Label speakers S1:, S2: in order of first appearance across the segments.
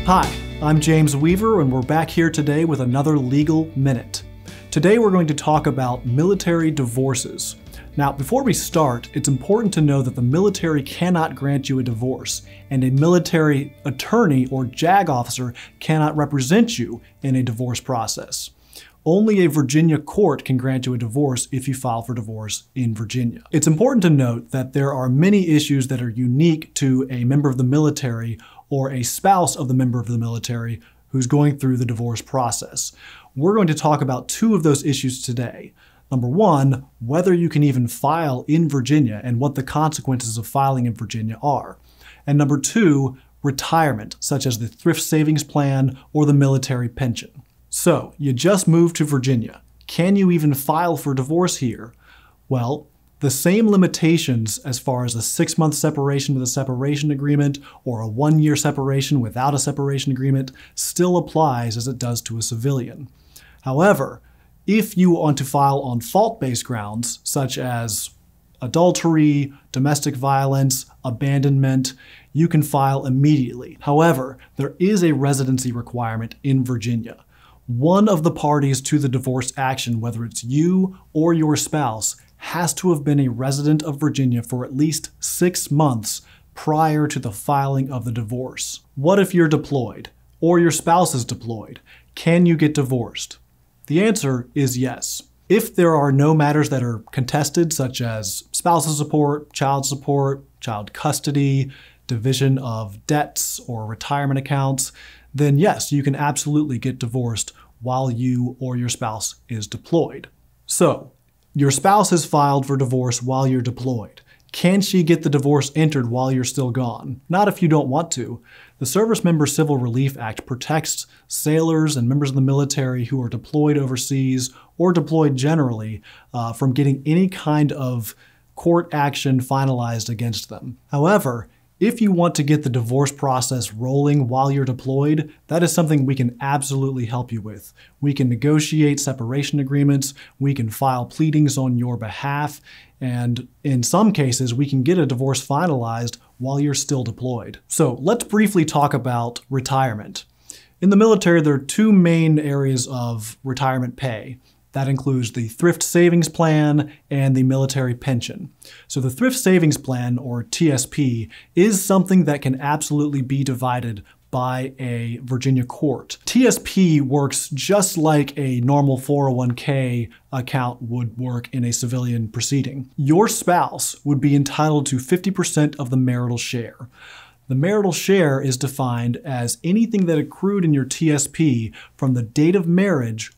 S1: Hi, I'm James Weaver, and we're back here today with another Legal Minute. Today we're going to talk about military divorces. Now, before we start, it's important to know that the military cannot grant you a divorce, and a military attorney or JAG officer cannot represent you in a divorce process. Only a Virginia court can grant you a divorce if you file for divorce in Virginia. It's important to note that there are many issues that are unique to a member of the military or a spouse of the member of the military who's going through the divorce process. We're going to talk about two of those issues today. Number one, whether you can even file in Virginia and what the consequences of filing in Virginia are. And number two, retirement, such as the Thrift savings plan or the military pension. So, you just moved to Virginia. Can you even file for divorce here? Well, the same limitations as far as a 6-month separation with a separation agreement or a 1-year separation without a separation agreement still applies as it does to a civilian. However, if you want to file on fault-based grounds, such as adultery, domestic violence, abandonment, you can file immediately. However, there is a residency requirement in Virginia. One of the parties to the divorce action, whether it's you or your spouse, has to have been a resident of Virginia for at least 6 months prior to the filing of the divorce. What if you're deployed or your spouse is deployed? Can you get divorced? The answer is yes. If there are no matters that are contested, such as spousal support, child custody, division of debts or retirement accounts, then yes, you can absolutely get divorced while you or your spouse is deployed. So, your spouse has filed for divorce while you're deployed. Can she get the divorce entered while you're still gone? Not if you don't want to. The Service Member Civil Relief Act protects sailors and members of the military who are deployed overseas or deployed generally from getting any kind of court action finalized against them. However, if you want to get the divorce process rolling while you're deployed, that is something we can absolutely help you with. We can negotiate separation agreements, we can file pleadings on your behalf, and in some cases, we can get a divorce finalized while you're still deployed. So let's briefly talk about retirement. In the military, there are two main areas of retirement pay. That includes the Thrift savings plan and the military pension. So the Thrift savings plan, or TSP, is something that can absolutely be divided by a Virginia court. TSP works just like a normal 401k account would work in a civilian proceeding. Your spouse would be entitled to 50% of the marital share. The marital share is defined as anything that accrued in your TSP from the date of marriage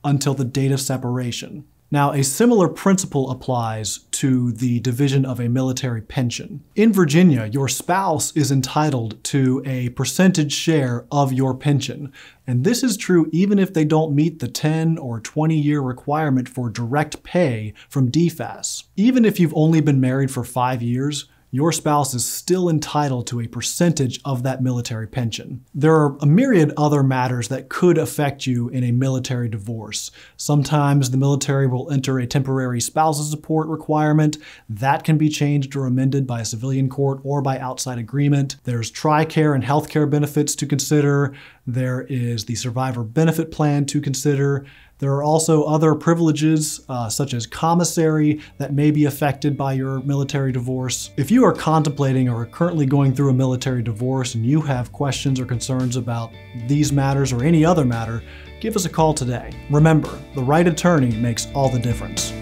S1: until the date of separation. Now, a similar principle applies to the division of a military pension. In Virginia, your spouse is entitled to a percentage share of your pension, and this is true even if they don't meet the 10 or 20-year requirement for direct pay from DFAS. Even if you've only been married for 5 years, your spouse is still entitled to a percentage of that military pension. There are a myriad other matters that could affect you in a military divorce. Sometimes the military will enter a temporary spousal support requirement. That can be changed or amended by a civilian court or by outside agreement. There's TRICARE and healthcare benefits to consider. There is the survivor benefit plan to consider. There are also other privileges, such as commissary, that may be affected by your military divorce. If you are contemplating or are currently going through a military divorce and you have questions or concerns about these matters or any other matter, give us a call today. Remember, the right attorney makes all the difference.